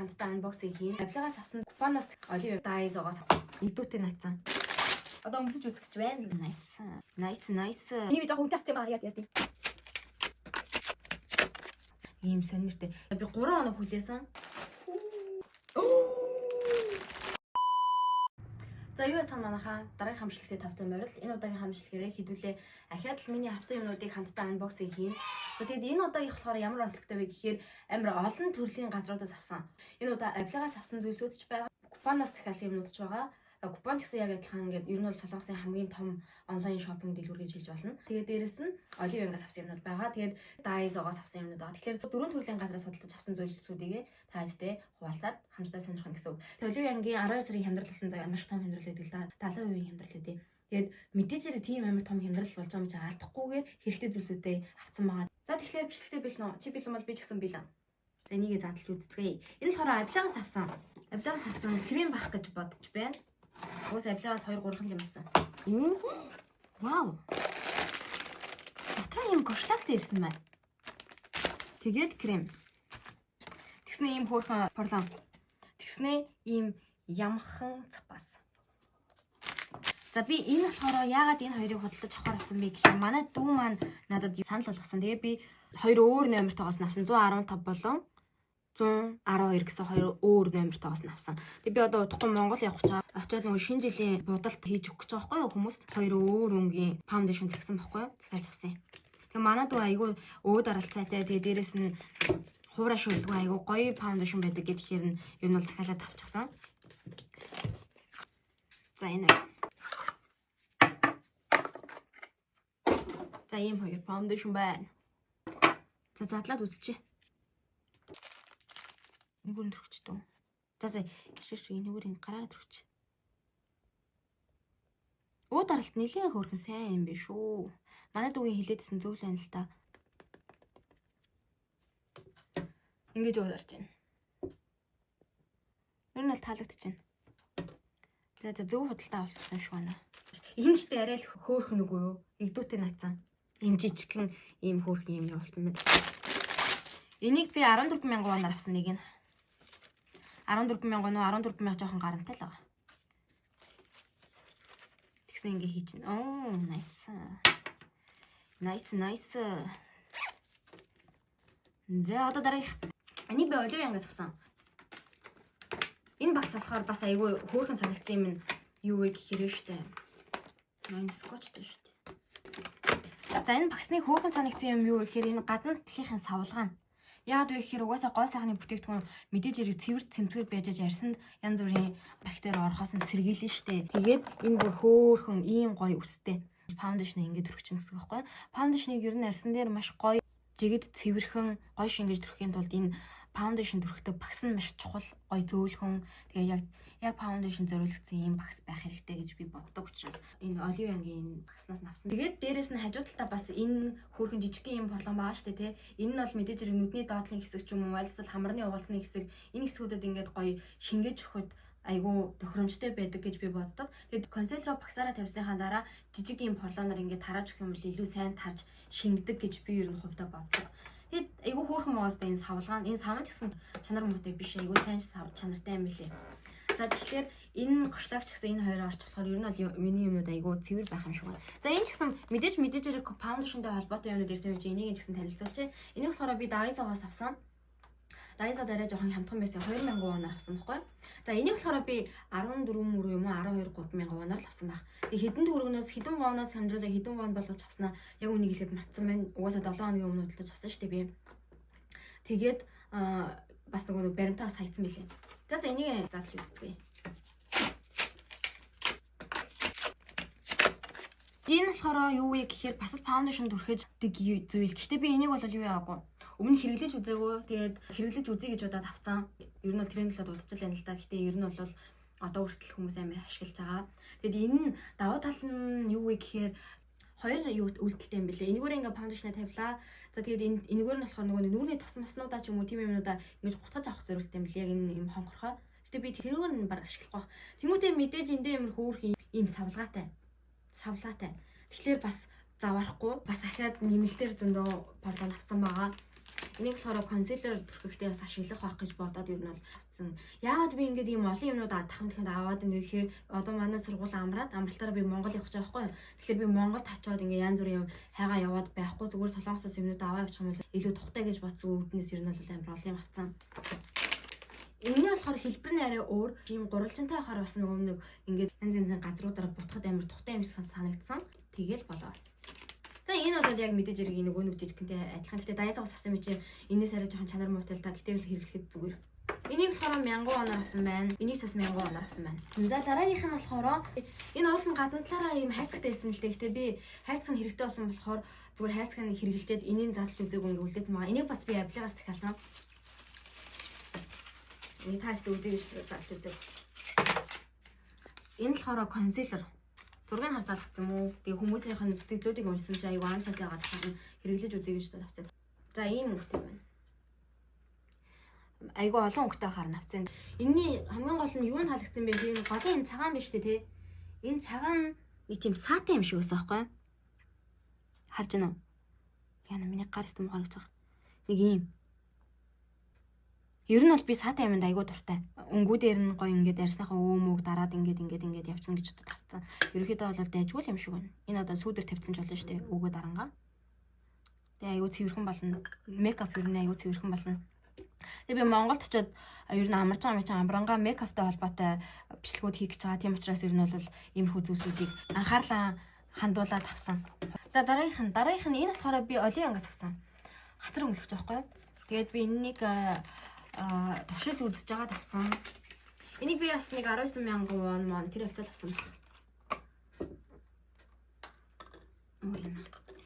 хамтдаа unboxing хийн. Авилгаас авсан купоноос Olive Daiso-гоос идүүтэй натсан. Одоо өмсөж үзэх гэж байна. Nice. Энийг жоохон үнэтэй авчих юм аа яа. Ийм сонирхтой. Би 3 хоног хүлээсэн. За юу яцхан манайхаа дараагийн хамшигтай тавтай морил. Энэ удаагийн хамшигээрээ хэдүүлээ ахиад л миний авсан юмнуудыг хамтдаа unboxing хийн. За тэгээд энэ удаагийнх болохоор ямар онцлогтой вэ гэхээр амар олон төрлийн газруудаас авсан. Энэ удаа авилгаас авсан зүйлсүүд ч байгаа. Купоноос захиалсан юмнууд ч байгаа. Купон ч гэсэн яг адилхан ингээд ер нь бол Солонгосын хамгийн том онлайн шопинг дэлгүүр гэж хэлж болно. Тэгээд дээрэс нь Olive-аас авсан юмнууд байгаа. Тэгээд Daiso-гоос авсан юмнууд байгаа. Тэгэхээр дөрвөн төрлийн газраас судалж авсан зүйлсүүдийг таадтай хуваалцаад хамтдаа сонирхно гэсэн үг. Тэгээд Olive-ийн 12 сарын хямдрал болсон цаг маш том хямдрал гэдэг л да. 70% хямдрал гэдэг. Тэгээд мэдээжээр тийм амар том хямдрал болж байгаа юм чи алдахгүйгээр хэрэгтэй зүйлсүүдээ авсан байгаа. За тэгэхээр бичлэгтэй бил нөө. Чи бил бол би ч гэсэн бил. За энийгээ задлж үзцгээе. Энэ болохоор авилгаас авсан. Авилгаас авсан крем бах гэж бодож байна. Уус авилгаас 2-3 юм авсан. Вау. Дотор юм гошлактай ирсэн байна. Тэгээд крем. Тэгснэ ийм хөөрхөн парлам. Тэгснэ ийм ямхан цапас. За би энэ болохоор яагаад энэ хоёрыг худалдаж авахар авсан бэ гэхээр манай дүү маань надад санал болгосон. Тэгээ би хоёр өөр номертойгоос авсан. 115 болон 112 гэсэн хоёр өөр номертойгоос авсан. Тэгээ би одоо удахгүй Монгол явах гэж байгаа. Очоод нөгөө шинэ жилийн будалт хийж өгөх гэж байгаа байхгүй юу хүмүүст. Хоёр өөр өнгийн фаундейшн загсан байхгүй юу? Захиалж авсан. Тэгээ манай дүү айгүй өөд аралцаатай. Тэгээ дээрэс нь хуурай шүлдэггүй айгүй гоё фаундейшн байдаг гэхээр нь ер нь бол захиалаад авчихсан. За энэ. За ийм хоёр фаундейшн байна. За задлаад үзчихье. Нэгүрэн төрөгчдөө. За ишэршиг нэгүрийн гараараа төрөгч. Өө даралт нэлээд хөөрхөн сайн юм биш үү. Манай дүүгийн хилээдсэн зөв л байна л та. Ингэж уурч байна. Ер нь бол таалагдчихж байна. Тэгээ зөв худалдаа авчихсан юм шиг байна. Энэ ихтэй арай л хөөрхөн үгүй юу? Игдүүтэй наацсан. Ийм жижигхэн ийм хөөрхөн юм явуулсан байна. Энийг би 14,000 воноор авсан нэг нь. 14,000 нөө 14,000 жоохон гарантай л байгаа. Тэгснэ ингээ хийж байна. Оо, nice. За одоо дараах. Энийг би Olive-аас авсан. Энэ багс болохоор бас айгүй хөөрхөн санагдсан юм нь юу вэ гэхээр штэ. Энэ скотчтэй штэ. За энэ багсны хөөрхөн санагдсан юм юу вэ гэхээр энэ гадна талынхын савлгаан. Яагаад вэ гэхээр угаасаа гол сайхны бүтээгдэхүүн мэдээж хэрэг цэвэрт цэмцгэр байж ярьсанд янз бүрийн бактери орохоос нь сэргийлнэ штэ. Тэгээд энэ бүр хөөрхөн ийм гоё үстэй фаундейшн ингэж төрөгчнө гэсэн үг байхгүй. Фаундейшныг ер нь арьсан дээр маш гоё жигэд цэвэрхэн гоё шингэж төрөхийн тулд энэ фаундейшн төрөхтэй багс нь маш чухал гоё зөөлхөн. Тэгээ яг фаундейшн зориулагдсан ийм багс байх хэрэгтэй гэж би боддог учраас энэ Olive-ийн багснаас авсан. Тэгээд дээрэс нь хажуу талдаа бас энэ хөөрхөн жижигхэн ийм борлон байгаа штэ тий. Энэ нь бол мэдээж хэрэг нүдний доотлын хэсэг ч юм уу альс бол хамрны угалсны хэсэг энэ хэсгүүдэд ингээд гоё шингэж өгөхөд айгүй тохиромжтой байдаг гэж би боддог. Тэгээд консилероо багсаараа тавьсныхаа дараа жижиг ийм борлоноор ингээд тарааж өгөх юм бол илүү сайн тарж шингэдэг гэж би ер нь хувьдаа боддог. Тэгэд айгүй хөөрхөн моостой энэ савлгаан энэ савн ч гэсэн чанар муутай биш айгүй сайн чанартай юм билээ. За тэгэхээр энэ гошлаагч гэсэн энэ хоёр орч болохоор ер нь бол миний юмнууд айгүй цэвэр байх юм шиг байна. За энэ ч гэсэн мэдээж хэрэг фаундейшнтэй холбоотой юмнууд ирсэн юм чи энийг ч гэсэн танилцуулж. Энийг болохоор би Daiso-гоос авсан. Daiso дараа жоохон хямдхан байсан 2,000 воноор авсан байхгүй. За энийг болохоор би 14 мөр юм уу 12-3,000 воноор л авсан байх. Тэгээ хэдэн төгрөгнөөс хэдэн воноос хамдруулаа хэдэн вон болгож авснаа яг үнийг хэлээд мартсан байна. Угаасаа 7 хоногийн өмнө худалдаж авсан шүү дээ би. Тэгээд бас нөгөө баримтаас хайцсан билээ. За энийг задлж үзье. Энэ болохоор юу вэ гэхээр бас фаундейшн төрхөж дэг зүйл. Гэхдээ би энийг бол юу яагүй. Өмнө хэрэглэж үзээгүй. Тэгээд хэрэглэж үзье гэж удаад авцсан. Ер нь бол тренд л удацл байна л да. Гэхдээ ер нь бол одоо хүртэл хүмүүс амар ашиглаж байгаа. Тэгэд энэ давуу тал нь юу вэ гэхээр хоёр үйлдэлтэй юм билээ. Энэгээр ингээ фаундейшнаа тавилаа. За тэгээд энэгээр нь болохоор нөгөө нүүрний тос маснуудаа ч юм уу тийм юмнуудаа ингэж гутгаж авах зорилттой юм билээ. Яг энэ юм хонхорхоо. Гэтэ би тэрүүгээр нь баг ашиглах байх. Тэмүүтээ мэдээж эндээ ямар хөөрхөн ийм савлгаатай. Тэгэхээр бас заваарахгүй бас ахаад нэмэлтээр зөндөө борлон авсан байгаа. Энийг болохоор консилер төрхөхдөө бас ашиглах байх гэж бодоод ер нь бол авсан. Яагаад би ингээд ийм олон юмнууд дахин аваад энэ гэхээр одоо манай сургууль амралтаараа би Монгол явах гэж байгаа байхгүй. Тэгэхээр би Монголд очиод ингээд янз бүрийн хайгаа яваад байхгүй зүгээр Солонгосоос юмнууд аваа явчих юм бол илүү тухтай гэж бодсон үүднээс ер нь бол амар олон юм авсан. Энэний болохоор хэлбэр нь арай өөр. Ийм гурвалжинтай байхаар бас нөгөө нэг ингээд янз янзын газруудаараа бутахад амар тухтай юм шиг санагдсан. Тэгэл болоо. За энэ бол яг мэдээж хэрэг нөгөө нэг жижигэнтэй адилхан. Гэтэ дайсагаас авсан мэт чи энэс арай жоохон чанар муутай л да. Гэтэ бол хэрэглэхэд зүгээр. Энийг болохоор 1000 оноор авсан байна. Энийг бас 1000 оноор авсан байна. За дараагийнх нь болохоор энэ уулын гадна талаараа ийм хайрцагтай ирсэн л дээ. Гэтэ би хайрцаг нь хэрэгтэй болсон болохоор зүгээр хайрцаг нь хэрэглэжээд энийн задлж үзээгүй ингээ үлдээсэн байгаа. Энийг бас би авлигаас захиалсан. Энэ таст үзье гэж задлж үзээ. Энэ болохоор консилер. Зургийг харж авсан юм уу? Тэгээ хүмүүсийнх нь сэтгэлдлүүдийг уншсан чи аюу аамсаатай гаргахад хэрэглэж үзье гэж авсан. За ийм өнгөтэй байна. Айгу олон өнгөтэй харна авсан. Энийний хамгийн гол нь юу нь таалагдсан бэ? Тийм голын энэ цагаан биш үү те? Энэ цагаан нэг тийм саатай юм шиг байсан байхгүй? Харж байна уу? Яна миний гар сtum харагч байгаа. Нэг ийм. Ер нь бол би саатай юмд айгу дуртай. Өнгүүдээр нь гоё ингээд ярьсныхаа өөмөг дараад ингээд явчихна гэж бодсон. Ерөнхийдөө бол дайжгүй юм шиг байна. Энэ одоо сүүдэр тавьсан ч болно шүү дээ. Өвгөө дарангаа. Тэгээ айгу цэвэрхэн болно. Мейкап ер нь айгу цэвэрхэн болно. Тэгээ би Монголд очиод ер нь амарч байгаа юм чинь амбрангаа мейкаптай холбоотой бичлэгүүд хийх гэж байгаа. Тийм учраас ер нь бол иймэрхүү зүйлсүүдийг анхаарлаа хандуулаад авсан. За дараагийнх нь энэ болохоор би Оливиангаас авсан. Хатар өнгөлөгч байхгүй юу? Тэгээд би энэнийг туршилж үзэж байгаа тавсан. Энийг би бас нэг 19000 вон тэр хавцал авсан баг.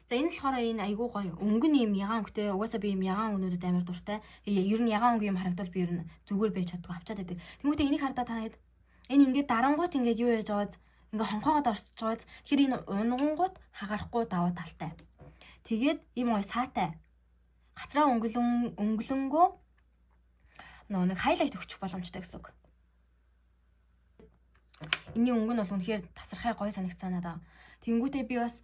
За энэ болохоор энэ айгуу гоё. Өнгө нь юм ягаан өнгөтэй. Угаасаа би юм ягаан өнгнүүдэд амар дуртай. Ер нь ягаан өнгө юм харагдвал би ер нь зүгээр байж чаддгүй авчаад байдаг. Тэнгүүтээ энийг хардаа таад энэ ингээд дарангуут ингээд юу яаж байгааз ингээд хонхоогоод орчиж байгааз тэгэхээр энэ унгангууд хагарахгүй даваа талтай. Тэгээд ийм гоё саатай. Гацраа өнгөлөнгөө нэг хайлайт өгчих боломжтой гэсэн үг. Энийн өнгө нь бол үнэхээр тасархай гоё санагцсан надаа. Тэнгүүтээ би бас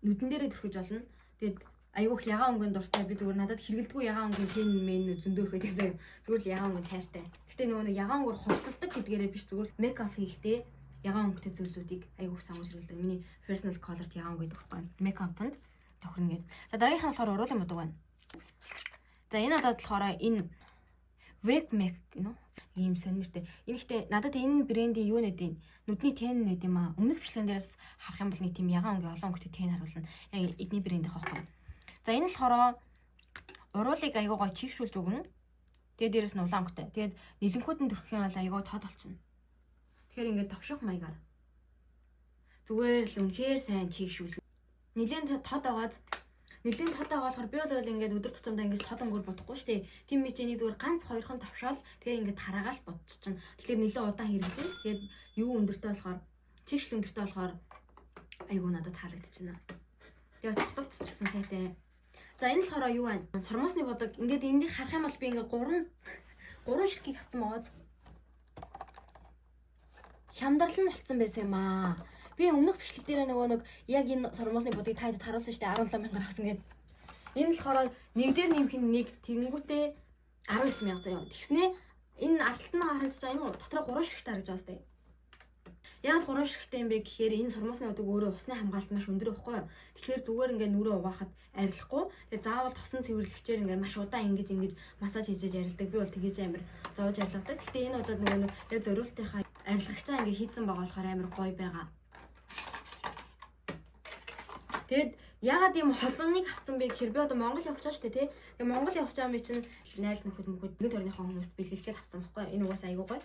нүдэн дээрээ төрхөж болно. Тэгээд айгүйх ягаан өнгөнд дуртай. Би зүгээр надад хэрэгэлдэггүй ягаан өнгөний хэн мэн зөндөөх байдаг заяа. Зүгээр л ягаан өнгөнд хайртай. Гэтэ нөгөө нэг ягаан өнгөөр хувцалдаг гэдгээрээ биш зүгээр мейкап хийхдээ ягаан өнгөтэй зүйлсүүдийг айгүйх самж хэрэглэдэг. Миний personal color ягаан өнгө гэдэг байхгүй. Мейкапанд тохирно гэдэг. За дараагийнх нь болохоор уруулын мудаг байна. За энэ надад болохоор энэ Wake Make гэнэ үү? Ийм сонирхолтой. Энэ ихтэй надад энэ брендийн юу нэдэв? Нүдний тэн нэд юм аа. Өмнөх бичлэгэн дээрээс харах юм бол нэг тийм ягаан өнгө олон өнгөтэй тэн харуулна. Яг эдний брэнд байхгүй. За энэ болохоор уруулыг айгуу гоо чигшүүлж өгнө. Тэгээд дээрэс нь улаан өнгөтэй. Тэгээд нэлэнхүүд нь төрөх юм бол айгуу тод болчихно. Тэгэхээр ингээд товших маягаар. Зүгээр л үнэхээр сайн чигшүүл. Нэлээд тод аваад нэлийн тод байгаа болохоор би бол ингээд өдөр тутамдаа ингээд тод өнгөөр бодохгүй шүү дээ. Тийм мэт энийг зүгээр ганц хоёрхан тавшаал тэгээ ингээд тараагаал бодчихно. Тэгэхээр нэлээд удаан хэрэглэн. Тэгээд юу өндөртэй болохоор чигшл өндөртэй болохоор айгуу надад таалагдчихна. Тэгээд тогтолцож гэсэн сайтай. За энэ болохоор юу вэ? Сормосны бодог. Ингээд энийг харах юм бол би ингээд гурван ширхгийг авсан байгаа. Хямдрал нь болцсон байсан юм аа. Би өмнөх бичлэг дээр нөгөө нэг яг энэ сормосны бодыг таад харуулсан шүү дээ 17000 авсан гэдэг. Энэ болохоор нэг дээр нэмэх нь нэг тэгэнгүүтээ 19000 заяа. Тэгснээ энэ ардталтнаа харагдаж байгаа энэ дотроо 3 ширхтэй харагдаж байгаа сте. Яг 3 ширхтэй юм бэ гэхээр энэ сормосны бодог өөрөө усны хамгаалалт маш өндөр байхгүй юу? Тэгэхээр зүгээр ингээд нүрээ угаахад арилахгүй. Тэгээ заавал тосон цэвэрлэгчээр ингээд маш удаан ингэж массаж хийж арилдаг. Би бол тэгэж амар зовж арилгадаг. Гэхдээ энэ удаад нөгөө яг зориултынхаа арилгагчаа ингээд хийцэн байгаа болохоор амар гоё байгаа. Тэгэд ягаад ийм холоныг авсан бэ гэхээр би одоо Монгол явж байгаа шүү дээ тий. Тэгээ Монгол явж байгаа юм чинь найл нөхөд нэг төрнийхөө хүмүүст бэлгэлгээд авсан байхгүй. Энэ угаасаа айгуу гоё.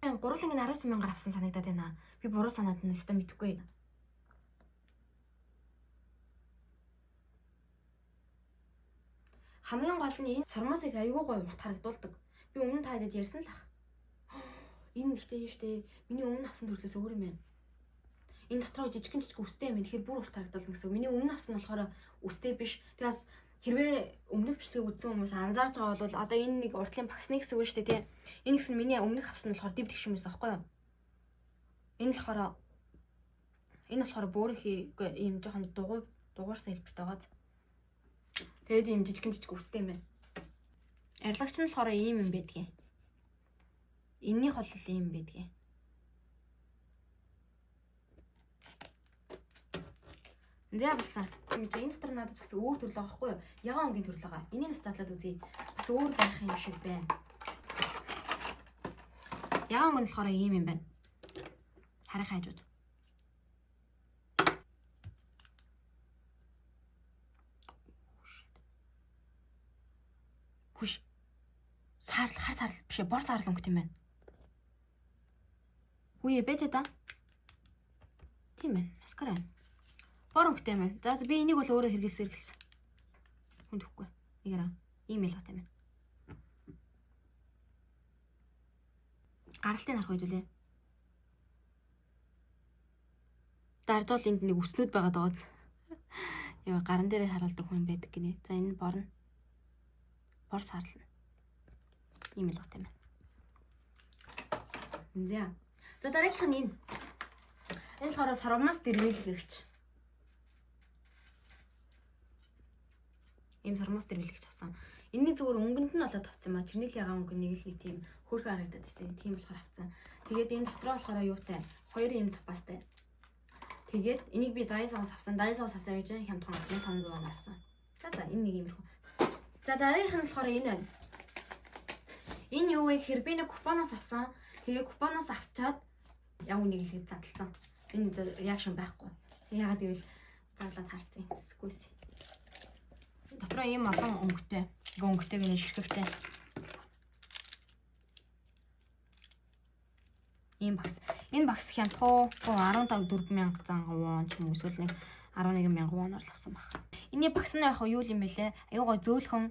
Гурлангийн 19000 авсан санагдаад байна. Би буруу санаад нь өстө мэдэхгүй. Хамгийн гол нь энэ сормосыг айгуу гоё урт харагдуулдаг. Би өмнө та хэд ярьсан л ах. Энэ ихтэй юм шүү дээ. Миний өмнө авсан төрлөөс өөр юм байна. Энэ дотроо жижигэн үстэй юм. Тэгэхээр бүр урт харагдуулна гэсэн. Миний өмнө авсан нь болохоор үстэй биш. Тэгээс хэрвээ өмнөх бичлэгийг үзсэн хүмүүс анзаарч байгаа бол одоо энэ нэг уртлын багсны гэсэн үг шүү дээ тий. Энэ гэсэн миний өмнөх авсан нь болохоор див тэгш юм байсан байхгүй юу? Энэ болохоор бөөрийнхий ийм жоохон дугуурсан хэлбэртэй байгаа. Тэгээд ийм жижиг үстэй юм байна. Арилгач нь болохоор ийм юм байдгийг. Эннийх бол ийм байдгийг. За басан. Энэ дотор надад бас өөр төрөл байгаа байхгүй юу? Ягаан өнгийн төрөл байгаа. Энийг бас задлаад үзье. Бас өөр байх юм шиг байна. Ягаан өнг нь болохоор ийм юм байна. Харах хажууд. Хүш. Хар саарл биш ээ, бор саарл өнгөт юм байна. Үе бэж та. Тийм байна. Маскара. Бор өнгөтэй юм байна. За би энийг бол өөрөө хэрэглэсэн. Хүндэхгүй. Нэгэраа. Ийм ялгатай юм байна. Гаралтыг харах үед үлээ. Даржуул энд нэг өснүүд байгаад байгаа. Яа гаран дээрээ харуулдаг хүн байдаг гинэ. За энэ борно. Бор сарлна. Ийм ялгатай юм байна. За дараагийнх нь энэ. Энэ болохоор сарвмаас дэрвэлгэгч. Ийм сарвмаас дэрвэлгэгч авсан. Энэний зүгээр өнгөнд нь болоод авсан маа. Чернил ягаан өнгө нэг л нэг тийм хөөрхөн харагдаад байсан. Тийм болохоор авсан. Тэгээд энэ дотроо болохоор юутай? Хоёр ийм запастай. Тэгээд энийг би Daiso-гоос авсан. Daiso-гоос авсан гэж хямдхан 1500 авсан. За энэ нэг юм их. За дараагийнх нь болохоор энэ байна. Энэ юу вэ гэхээр би нэг купоноос авсан. Тэгээ купоноос авчаад яг үнийг хэлээд задлцсан. Энэ реакшн байхгүй. Ягаад гэвэл задлаад харцсан. Тэсгүйс. Дотроо ийм олон өнгөтэй. Өнгөтэйг нь ширхэгтэй. Ийм багс. Энэ багс хямдхан 15,400 вон ч юм уу эсвэл нэг 11,000 воноор л авсан баг. Эний багс нь яг юу юм бэлээ? Айгуу гой зөөлхөн.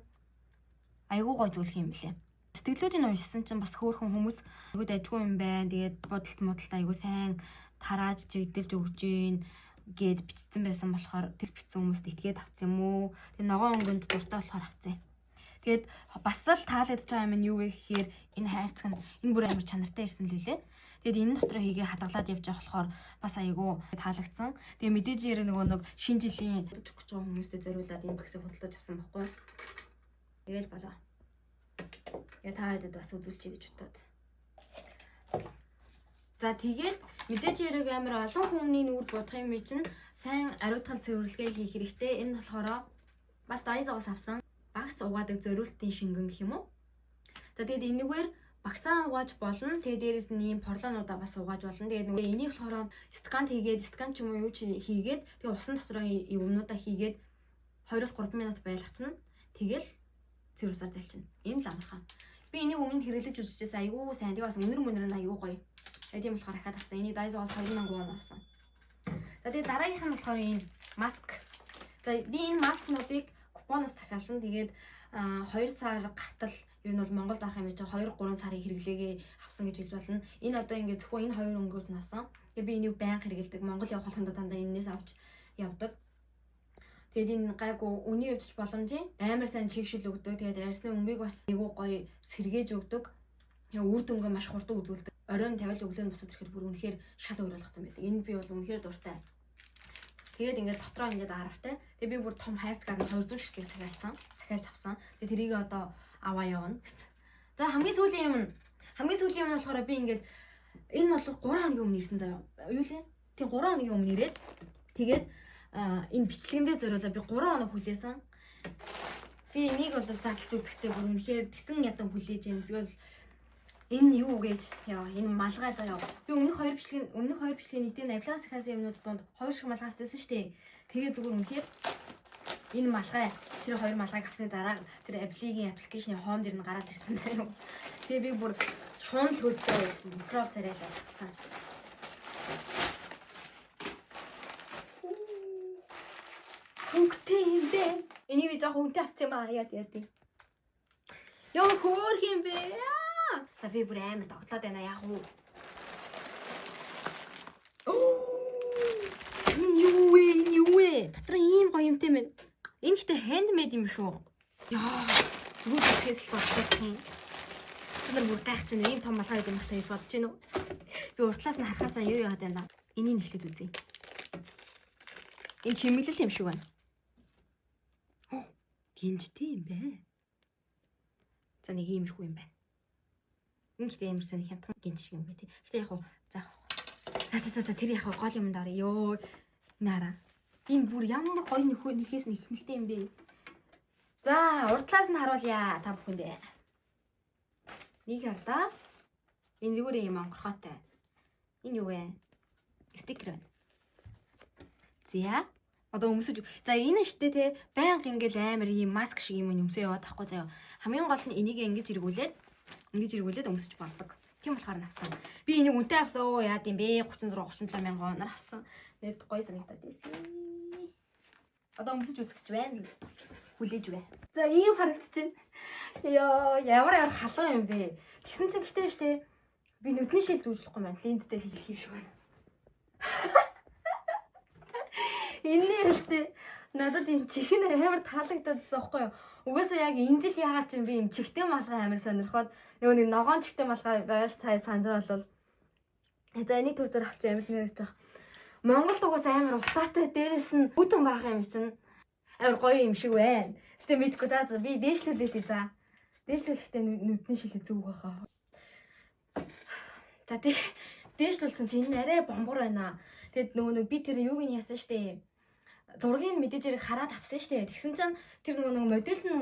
Айгуу гой зөөлх юм бэлээ. Сэтгэлүүдийг уншсан чинь бас хөөрхөн хүмүүс айгуу дайггүй юм байна. Тэгээд бодолт айгуу сайн тарааж жигдэлж өгж гин гэд бичсэн байсан болохоор тэр бичсэн хүмүүст итгээд авсан юм уу? Тэгээ ногоон өнгөнд дуртай болохоор авсан. Тэгээд бас л таалагдж байгаа юм нь юу вэ гэхээр энэ хайрцаг нь энэ бүр амар чанартай ирсэн л үлээ. Тэгээд энэ дотроо хийгээ хадгалаад явж байгаа болохоор бас айгуу таалагдсан. Тэгээ мэдээж ярэ нэг шинэ жилийн өгч байгаа хүмүүстэй зориулаад энэ багсыг худалдаж авсан байхгүй. Тэгээл болоо. Я таадаг бас үзүүлчихье гэж бодоод. За тэгээд мэдээж ярэг амар олон хүмүүний нүур бодох юм чинь сайн ариутгал цэвэрлэгээ хийх хэрэгтэй. Энэ болохоор бас Daiso-гоос авсан багс угаадаг зориултын шингэн гэх юм уу? За тэгээд энэгээр багсаа угааж болно. Тэгээд дээрэс нь ийм порлонуудаа бас угааж болно. Тэгээд нөгөө энийг болохоор скан хийгээд скан ч юм уу юу ч хийгээд тэгээд усан дотроо юмнуудаа хийгээд 2-3 минут байлгачна. Тэгэл цэвэрсаар залчина. Ийм л амархан. Би энийг өмнө хэрэглэж үзчихсэн. Айгуу сайн. Тэгээд бас өнөр нь айгуу гоё. Тийм болохоор ахаад авсан. Энийг Daiso-гоос 2,000 вон авсан. За тэгээд дараагийнх нь болохоор энэ маск. За би энэ маскнуудыг купоноос захиалсан. Тэгээд 2 сар гартал ер нь бол Монголд авах юм чинь 2-3 сарын хэрэглээгээ авсан гэж хэлж болно. Энэ одоо ингээд зөвхөн энэ хоёр өнгөөс нь авсан. Тэгээ би энийг байнга хэрэгэлдэг. Монгол явах болгонд дандаа энээс авч явдаг. Тэгээд энэ гайгүй үний өвч боломжийн амар сайн чигшил өгдөг. Тэгээд арьсны өмгийг бас айгүй гоё сэргээж өгдөг. Үр дүнгээ маш хурдан үзүүлдэг. Оройн тавил өглөө нь босоод ирэхэд бүр үнэхээр шал ууралгацсан байдаг. Энэ би бол үнэхээр дуртай. Тэгээд ингээд дотроо ингээд аравтай. Тэгээд би бүр том хайрцаг 200 ширхэг захиалсан. Захиалж авсан. Тэгээд тэрийг одоо аваа явна гэсэн. За хамгийн сүүлийн юм нь болохоор би ингээд энэ бол 3 хоногийн өмнө ирсэн заяа. Юу лээ? Тийм 3 хоногийн өмнө ирээд тэгээд энэ бичлэгэндээ зориулаад би 3 хоног хүлээсэн. Би энийг бол задлж үзэхдээ бүр үнэхээр тэсэн ядан хүлээж байна. Би бол энэ юу гэж яа энэ малгай заяа. Би өмнөх хоёр бичлэгийн эдийн авилгаас ихээс юмнууд донд 2 шиг малгай авчихсан шүү дээ. Тэгээ зүгээр үнэхээр энэ малгай тэр 2 малгайг авсны дараа тэр аппликийн аппликейшны хоом дээр нь гараад ирсэн заяа. Тэгээ би бүр шуунал хөдлөө микрофон царайлаад авчихсан. Цүнхтэй юм бэ? Энийг би жоохон үнэтэй авчихсан юм аа. Яа. Яа хөөх юм бэ? За би бүр амар тогтлоод байна яах вэ? Юу вэ? Дотор ийм гоё юмтай мэн. Энэ ихтэй handmade юм шүү. Яа, зүгээр хэсгээс л бодчих юм. Тэр бүр гайх чинь ийм том малгай гэдэг юм байна бодож гинөө. Би уртлаас нь харахаасаа юу яагаад байна. Энийг нэхлээд үзье. Энэ чимэглэл юм шиг байна. гинжтэй юм бэ? За нэг иймэрхүү юм байна. Энэ ихтэй амар сони хямдхан гинж шиг юм бэ тий. Гэтэ яг хуу заах. За тэр яг гол юм даа ёо. Нара. Энэ бүр ямар гоё нэхээс нэхмэлтэй юм бэ? За урдлаас нь харуулъя та бүхэндээ. Нэг хардаа. Энэ зүгээр юм онгорхоотой. Энэ юу вэ? Стикер байна. За одоо өмсөж. За энэ штэ те байнга ингээл амар ийм маск шиг юм өмсөө яваад тахгүй заяа. Хамгийн гол нь энийг ингэж эргүүлээд өмсөж болдог. Тийм болохоор авсан. Би энийг үнэтэй авсан. Оо яа гэм бэ? 36 37 мянган авсан. Тэгээд гоё санагдаад байсан. Одоо өмсөж үзэх гэж байна. Хүлээж бай. За ийм харагдчихэв. Ёо ямар халуун юм бэ? Тэгсэн чинь гэтээ штэ би нүдний шил зүүжлэхгүй байна. Линзтэй хийх юм шиг байна. Энэ штэ надад энэ чихэн амар таалагдчихсан байхгүй юу? Угаасаа яг энэ жил яагаад ч юм би юм чихтэй малгай амар сонирхоод нөгөө нэг ногоон чихтэй малгай байж цай санаж байгаа бол за энийг төвзөр авч амар нэрэж байгаа. Монголд угаасаа амар утаатай дээрээс нь бүтэн байх юм чинь амар гоё юм шиг байна. Гэтэ мэдгүй за би дээшлүүлээ за. Дээшлүүлэхдээ нүдний шилээ зүг байхаа. За дээшлүүлсэн чинь энэ арай бомбор байна. Тэгэд нөгөө би тэр юуг нь яасан штэ. Зургийг мэдээж хэрэг хараад авсан штэ. Тэгсэн чинь тэр нөгөө модель нь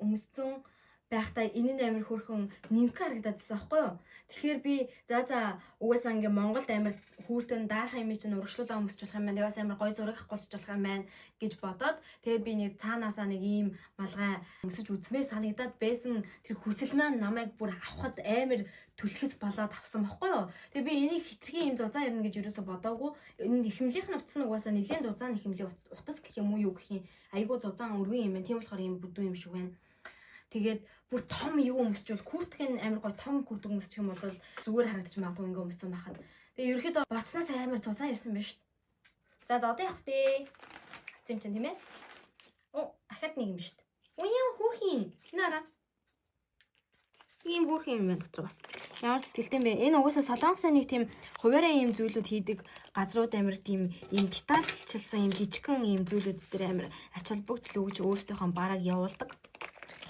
өмссөн байхдаа энэ амар хөрхөн нэмэх харагдадсан байхгүй юу? Тэгэхээр би за угаасаа ингээ Монголд амар хүүтэн даарах юм чинь урагшлуулаа өмсч болох юм байна. Тэгээс амар гоё зураг авахгүйч болох юм байна гэж бодоод тэгээд би нэг цаанаасаа нэг ийм малгай өмсөж үзмээр санагдаад байсан. Тэр хүсэл маань намайг бүр авахд амар түлхэс болоод авсан байхгүй юу? Тэгээд би энийг хитрхийн юм зузаан ирнэ гэж юусоо бодоогүй. Энэ ихэмлийнх нь утас нь угаасаа нэлийн зузаан ихэмлийн утас гэх юм уу юу гэх юм. Айгуу зузаан өргөн юм байна. Тийм болохоор ийм бүдүүн юм шиг байна. Тэгээд бүр том юу өмсчвөл курткийн амар гой том куртэг өмсчих юм бол зүгээр харагдчих магадгүй ингээ өмссөн байхад. Тэгээ ерөөхдөө боцноос амар зузаан ирсэн байна шүү дээ. За одоо явах дээ. Хацсан юм чинь тийм ээ. Оо ахад нэг юм шүү дээ. Оо яа хүүрхийн. Нара. Ийм хүүрхийн юм байна дотор бас. Ямар сэтгэлтэй юм бэ? Энэ угаасаа солонгосын нэг тийм хуваараа ийм зүйлүүд хийдэг газрууд амар тийм ийм детальчилсан ийм жижигхэн ийм зүйлүүд дээр амар ач холбогдол өгж өөрсдийнхөө бараг явуулдаг.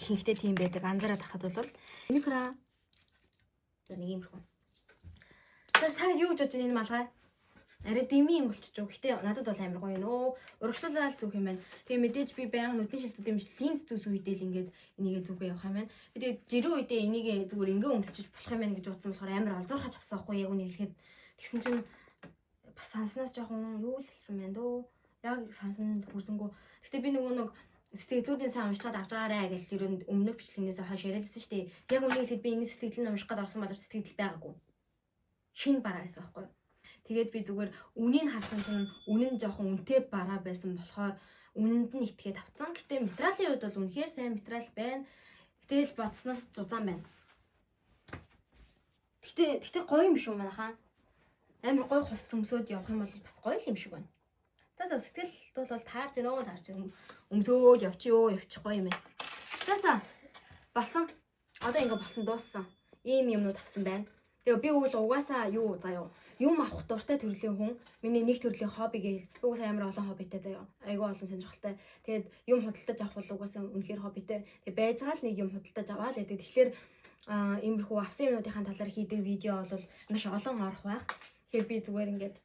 Ихэнхдээ тийм байдаг. Анзаараад тахад бол микро за нэг юм хэрэг. Тэгээс та юу гэж бодож энэ малгай? Арай дими юм болчих жоо. Гэтэ надад бол амар гоё нөө. Урагшлуулаад зүөх юм байна. Тэгээ мэдээж би баян нүдний шилтүүд юм шиг линз зүс үедээ л ингээд энийгээ зүгээ явах юм байна. Би тэгээ жирүү үедээ энийгээ зүгээр ингээ өмсчих болох юм байна гэж бодсон болохоор амар олзуурхаж авсан байхгүй яг үнийг хэлэхэд тэгсэн чинь бас санснаас жоохон юу л хэлсэн байна дөө. Яг сансан хүрсэнгүү. Гэтэ би нөгөө сэтгэлдүүдийн сайн уншаад авч байгаарэ гэж тэр өмнөх бичлэгнээс хойш яриадсэн шүү дээ. Яг үнийг хэлэхэд би энэ сэтгэл нь унших гээд орсон боловч сэтгэл байгаагүй. Шинэ бараа байсан байхгүй юу? Тэгээд би зүгээр үнийг харсан чинь үнэн жоохон үнэтэй бараа байсан болохоор үнэнд нь итгээд авцсан. Гэтэ материалын хувьд бол үнэхээр сайн материал байна. Гэтэл бодсноос зузаан байна. Гэтэ гоё юм шүү манайхаа. Амар гоё хувц өмсөд явах юм бол бас гоё юм шиг байна. За сэтгэл бол таарч өмсөөл явчихгүй юм байна. За болсон. Одоо ингээ болсон дууссан. Ийм юмнууд авсан байна. Тэгээ би угаасаа юм авах дуртай төрлийн хүн. Миний нэг төрлийн хобби гээл угаасаа амар олон хоббитай заяа. Айгүй олон сонирхолтой. Тэгээд юм худалдаж авах бол угаасаа үнэхээр хоббитай. Тэгээ байж байгаа л нэг юм худалдаж аваа л гэдэг. Тэгэхээр иймэрхүү авсан юмнуудын талаар хийдэг видео бол маш олон орох байх. Тэгэхээр би зүгээр ингээд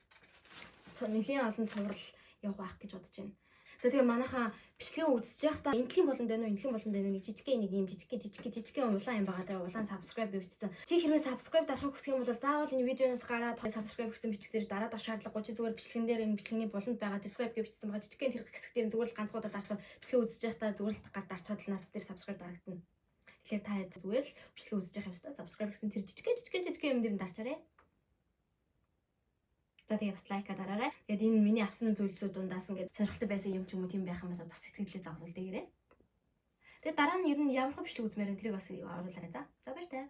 нэлийн олон цуврал явах гэж бодож байна. За тэгээ манайхаа бичлэгээ үзэж байхдаа энтлийн болонд байна уу? Энтлийн болонд байна уу? Нэг жижигхэн нэг юм жижигхэн улаан юм байгаа. За улаан subscribe гэвчихсэн. Чи хэрвээ subscribe дарахыг хүсэх юм бол заавал энэ видеоноос гараад subscribe гэсэн бичлэгээр дараад авах шаардлагагүй. Чи зүгээр бичлэгэн дээр энэ бичлэгийн болонд байгаа subscribe гэвчихсэн байгаа. Жижигхэн тэр хэсэг дээр зүгээр л ганцгуудаа дарчаад бичлэгээ үзэж байхдаа зүгээр л гар дарчаад л надад дээр subscribe дарагдана. Тэгэхээр та зүгээр л бичлэгээ үзэж явах юмстай subscribe гэсэн тэр жижигхэн юм дээр нь дарчаарай. За тэгээ бас лайка дараарай. Тэгээд энэ миний авсан зүйлсүүд дундаас ингээд сонирхолтой байсан юм ч юм уу тийм байх юм бол бас сэтгэлдээ загвал дээрээ. Тэгээд дараа нь ер нь ямар бичлэг үзмээр энэ тэрийг бас оруулаарай за. За баяр таа.